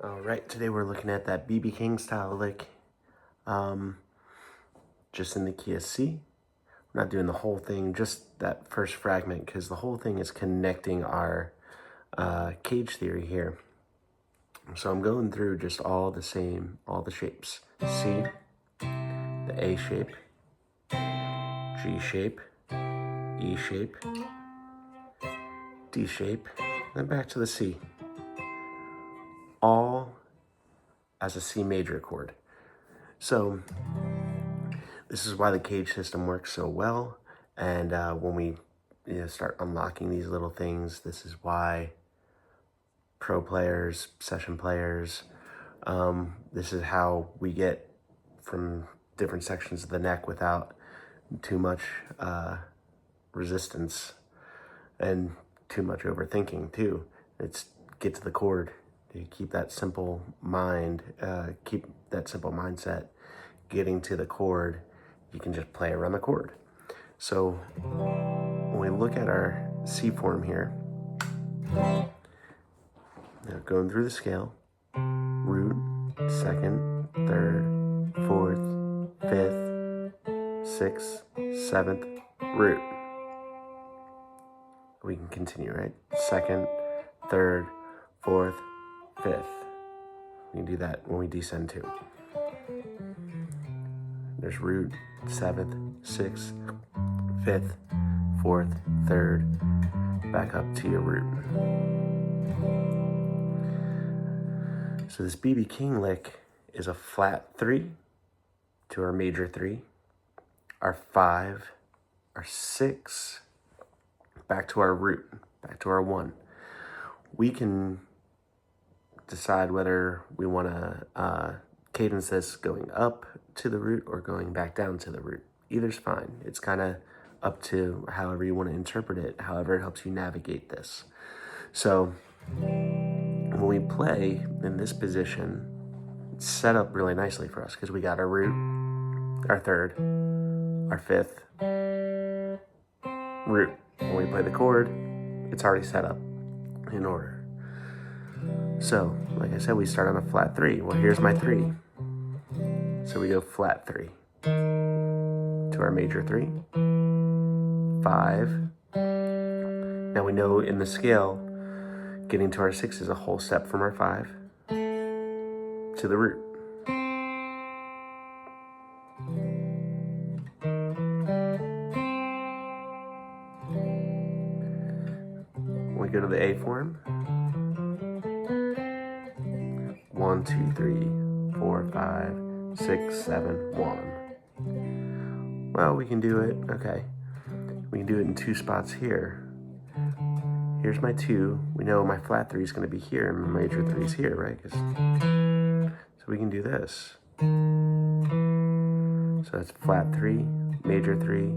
All right, today we're looking at that B.B. King style lick, just in the key of C. We're not doing the whole thing, just that first fragment, because the whole thing is connecting our CAGED theory here. So I'm going through just all the shapes. C, the A shape, G shape, E shape, D shape, then back to the C. All as a C major chord. So this is why the CAGED system works so well. And when we start unlocking these little things, this is why pro players, session players, this is how we get from different sections of the neck without too much resistance and too much overthinking too. It's get to the chord. You keep that simple mind, keep that simple mindset. Getting to the chord, you can just play around the chord. So when we look at our C form here, now going through the scale, root, second, third, fourth, fifth, sixth, seventh, root. We can continue, right? Second, third, fourth, fifth. We can do that when we descend too. There's root, seventh, sixth, fifth, fourth, third, back up to your root. So this B.B. King lick is a flat 3 to our major 3, our 5, our 6, back to our root, back to our 1. We can decide whether we want to cadence this going up to the root or going back down to the root. Either's fine. It's kind of up to however you want to interpret it, however it helps you navigate this. So when we play in this position, it's set up really nicely for us because we got our root, our third, our fifth, root. When we play the chord, it's already set up in order. So, like I said, we start on a flat 3. Well, here's my 3. So we go flat 3 to our major 3, 5. Now we know in the scale, getting to our 6 is a whole step from our 5 to the root. We go to the A form. 1, 2, 3, 4, 5, 6, 7, 1. Well, we can do it, okay. We can do it in 2 spots here. Here's my 2. We know my flat 3 is going to be here and my major 3 is here, right? So we can do this. So it's flat 3, major 3,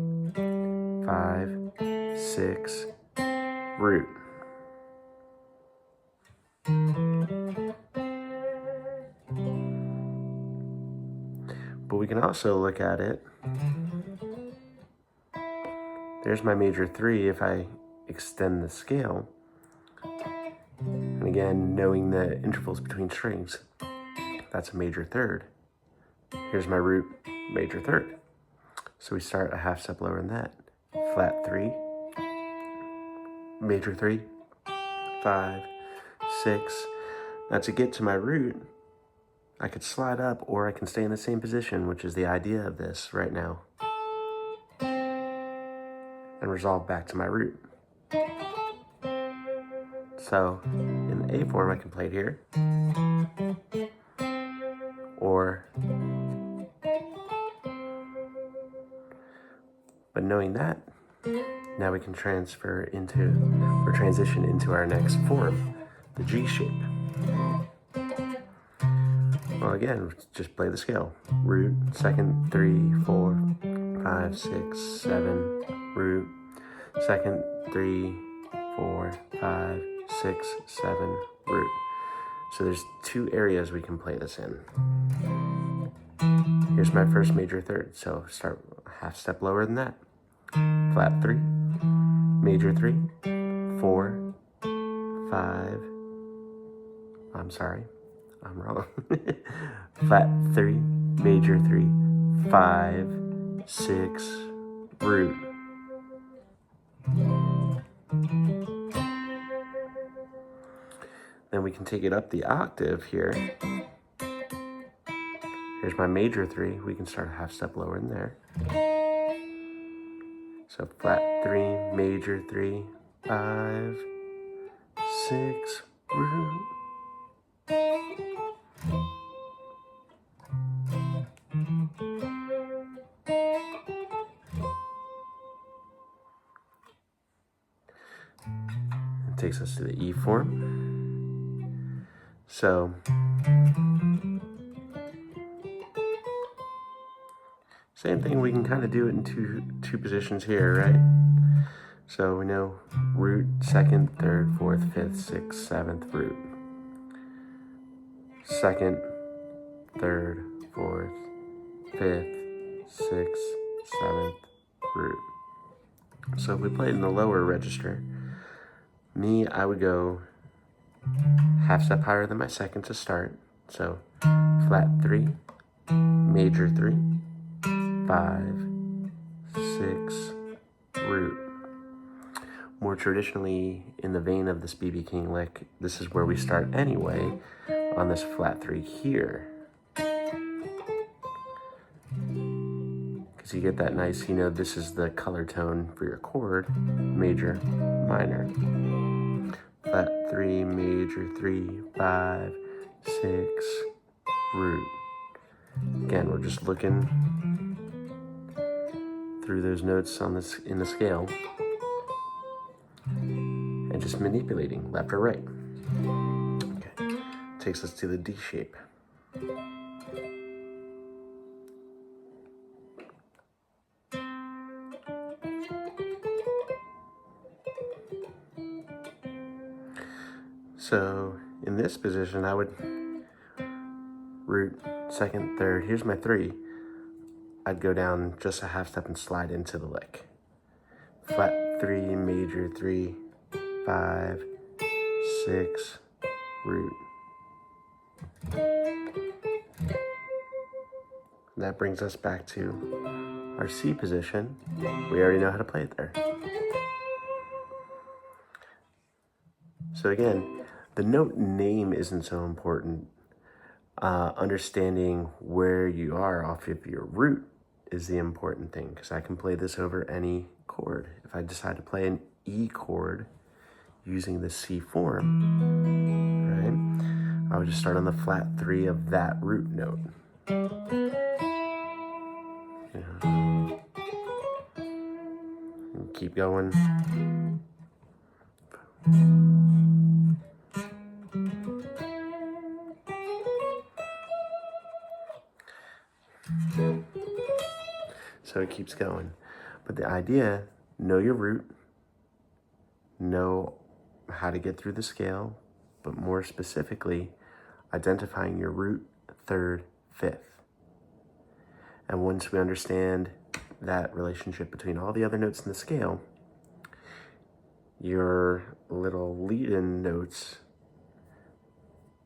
5, 6, root. But we can also look at it. There's my major 3 if I extend the scale. And again, knowing the intervals between strings, that's a major 3rd. Here's my root, major 3rd. So we start a half step lower than that. Flat 3, major 3, 5, 6. Now to get to my root, I could slide up or I can stay in the same position, which is the idea of this right now, and resolve back to my root. So in the A form, I can play it here, but knowing that, now we can transition into our next form, the G shape. Well, again, just play the scale. Root, second, 3, 4, 5, 6, 7, root, second, 3, 4, 5, 6, 7, root. So there's 2 areas we can play this in. Here's my first major 3rd. So start a half step lower than that. Flat 3, major 3, 4, 5, I'm wrong. Flat 3, major 3, 5, 6, root. Then we can take it up the octave here. Here's my major 3. We can start a half step lower in there. So flat 3, major 3, 5, 6, root. It takes us to the E form. So same thing, we can kind of do it in two positions here, right? So we know root, 2nd, 3rd, 4th, 5th, 6th, 7th, root. 2nd, 3rd, 4th, 5th, 6th, 7th, root. So if we play it in the lower register, I would go half step higher than my 2nd to start. So flat 3, major 3, 5, 6, root. More traditionally, in the vein of this B.B. King lick, this is where we start anyway, on this flat 3 here. Because you get that nice, this is the color tone for your chord, major, minor. Flat 3, major 3, 5, 6, root. Again, we're just looking through those notes on this in the scale and just manipulating left or right. Okay, takes us to the D shape. So in this position, I would root, 2nd, 3rd, here's my 3. I'd go down just a half step and slide into the lick. Flat 3, major 3, 5, 6, root. That brings us back to our C position. We already know how to play it there. So again, the note name isn't so important. Understanding where you are off of your root is the important thing, because I can play this over any chord. If I decide to play an E chord using the C form, right, I would just start on the flat 3 of that root note. And keep going. So it keeps going. But the idea, know your root, know how to get through the scale, but more specifically, identifying your root, 3rd, 5th. And once we understand that relationship between all the other notes in the scale, your little lead-in notes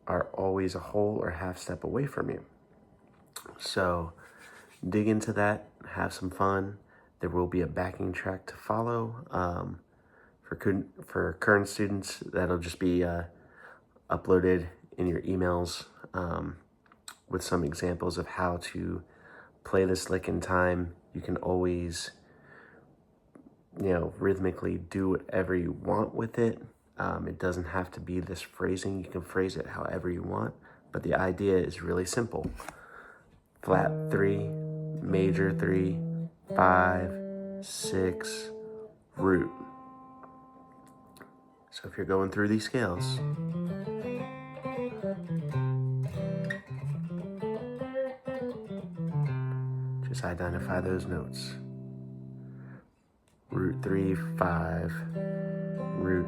are always a whole or half step away from you. So dig into that, have some fun. There will be a backing track to follow. For current students, that'll just be uploaded in your emails with some examples of how to play this lick in time. You can always, rhythmically do whatever you want with it. It doesn't have to be this phrasing. You can phrase it however you want, but the idea is really simple. Flat 3, major 3, 5, 6, root. So if you're going through these scales, just identify those notes. Root 3, 5, root.